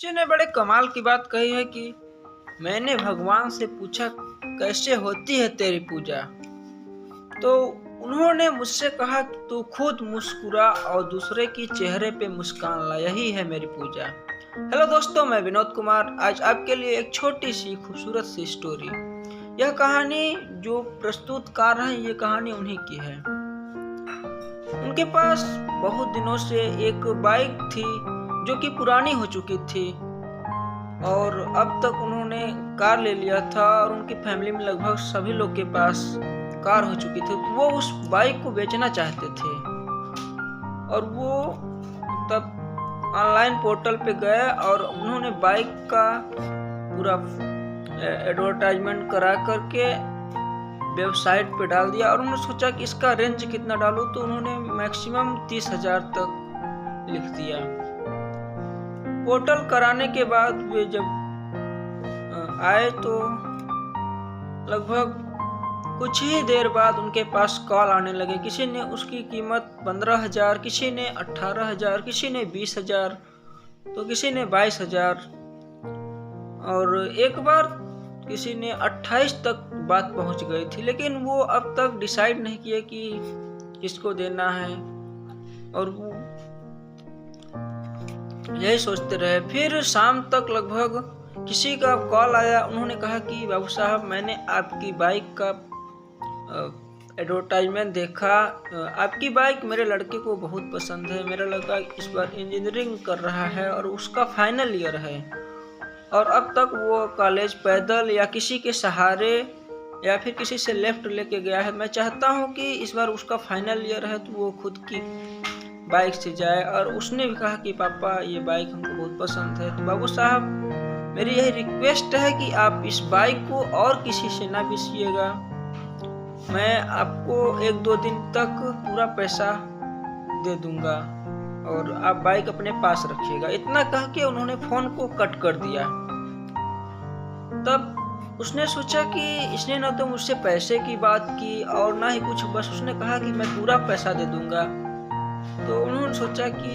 बच्चे ने बड़े कमाल की बात कही है कि मैंने भगवान से पूछा कैसे होती है तेरी पूजा। तो उन्होंने मुझसे कहा कि तू खुद मुस्कुरा और दूसरे की चेहरे पे मुस्कान ला, यही है मेरी पूजा। हेलो दोस्तों, मैं विनोद कुमार आज आपके लिए एक छोटी सी खूबसूरत सी स्टोरी। यह कहानी जो प्रस्तुतकार हैं, ये कहानी उन्हीं की है। उनके पास बहुत दिनों से एक बाइक थी जो कि पुरानी हो चुकी थी और अब तक उन्होंने कार ले लिया था और उनकी फैमिली में लगभग सभी लोग के पास कार हो चुकी थी। तो वो उस बाइक को बेचना चाहते थे और वो तब ऑनलाइन पोर्टल पे गए और उन्होंने बाइक का पूरा एडवर्टाइजमेंट करा करके वेबसाइट पे डाल दिया और उन्होंने सोचा कि इसका रेंज कितना डालूं, तो उन्होंने मैक्सिमम 30,000 तक लिख दिया। पोर्टल कराने के बाद वे जब आए तो लगभग कुछ ही देर बाद उनके पास कॉल आने लगे। किसी ने उसकी कीमत 15,000, किसी ने 18,000, किसी ने 20,000, तो किसी ने 22,000 और एक बार किसी ने 28 तक बात पहुंच गई थी। लेकिन वो अब तक डिसाइड नहीं किए कि किसको देना है और वो यही सोचते रहे। फिर शाम तक लगभग किसी का कॉल आया। उन्होंने कहा कि बाबू साहब, मैंने आपकी बाइक का एडवर्टाइजमेंट देखा। आपकी बाइक मेरे लड़के को बहुत पसंद है। मेरा लड़का इस बार इंजीनियरिंग कर रहा है और उसका फाइनल ईयर है और अब तक वो कॉलेज पैदल या किसी के सहारे या फिर किसी से लेफ्ट लेके गया है। मैं चाहता हूँ कि इस बार उसका फाइनल ईयर है तो वो खुद की बाइक से जाए। और उसने भी कहा कि पापा, ये बाइक हमको बहुत पसंद है। तो बाबू साहब, मेरी यही रिक्वेस्ट है कि आप इस बाइक को और किसी से ना बेचिएगा। मैं आपको 1-2 दिन तक पूरा पैसा दे दूंगा और आप बाइक अपने पास रखिएगा। इतना कह के उन्होंने फोन को कट कर दिया। तब उसने सोचा कि इसने ना तो मुझसे पैसे की बात की और ना ही कुछ, बस उसने कहा कि मैं पूरा पैसा दे दूंगा। तो उन्होंने सोचा कि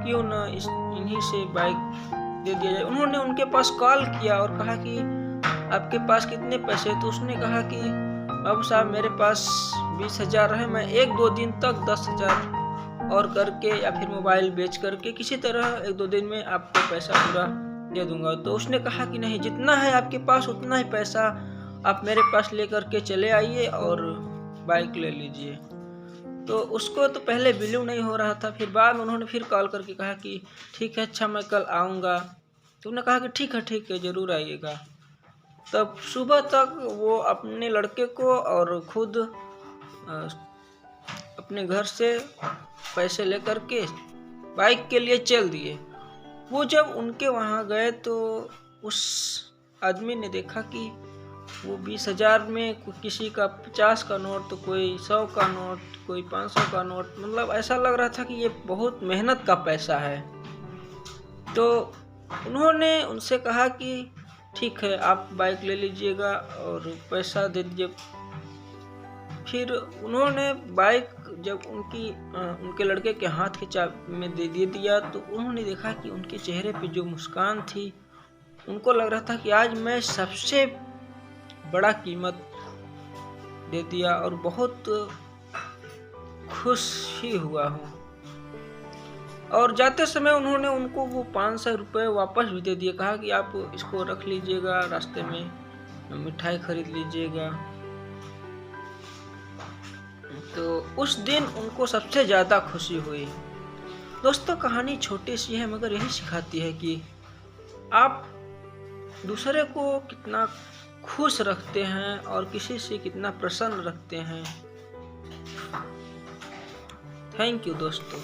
क्यों ना इन्हीं से बाइक दे दिया जाए। उन्होंने उनके पास कॉल किया और कहा कि आपके पास कितने पैसे। तो उसने कहा कि बाबू साहब, मेरे पास 20,000 है। मैं 1-2 दिन तक 10,000 और करके या फिर मोबाइल बेच करके किसी तरह 1-2 दिन में आपको पैसा पूरा दे दूंगा। तो उसने कहा कि नहीं, जितना है आपके पास उतना ही पैसा आप मेरे पास लेकर के चले आइए और बाइक ले लीजिए। तो उसको तो पहले बिलीव नहीं हो रहा था। फिर बाद में उन्होंने फिर कॉल करके कहा कि ठीक है, अच्छा मैं कल आऊँगा। तो उन्होंने कहा कि ठीक है ज़रूर आइएगा। तब सुबह तक वो अपने लड़के को और खुद अपने घर से पैसे लेकर के बाइक के लिए चल दिए। वो जब उनके वहाँ गए तो उस आदमी ने देखा कि वो 20,000 में किसी का 50 का नोट, तो कोई 100 का नोट, कोई 500 का नोट, मतलब ऐसा लग रहा था कि ये बहुत मेहनत का पैसा है। तो उन्होंने उनसे कहा कि ठीक है, आप बाइक ले लीजिएगा और पैसा दे दीजिए। फिर उन्होंने बाइक जब उनके लड़के के हाथ के में दे दिया तो उन्होंने देखा कि उनके चेहरे पे जो मुस्कान थी, उनको लग रहा था कि आज मैं सबसे बड़ा कीमत दे दिया और बहुत खुश ही हुआ हूँ। और जाते समय उन्होंने उनको वो 500 रुपये वापस भी दे दिए। कहा कि आप इसको रख लीजिएगा, रास्ते में मिठाई खरीद लीजिएगा। तो उस दिन उनको सबसे ज़्यादा खुशी हुई। दोस्तों, कहानी छोटी सी है मगर यही सिखाती है कि आप दूसरे को कितना खुश रखते हैं और किसी से कितना प्रसन्न रखते हैं। थैंक यू दोस्तों।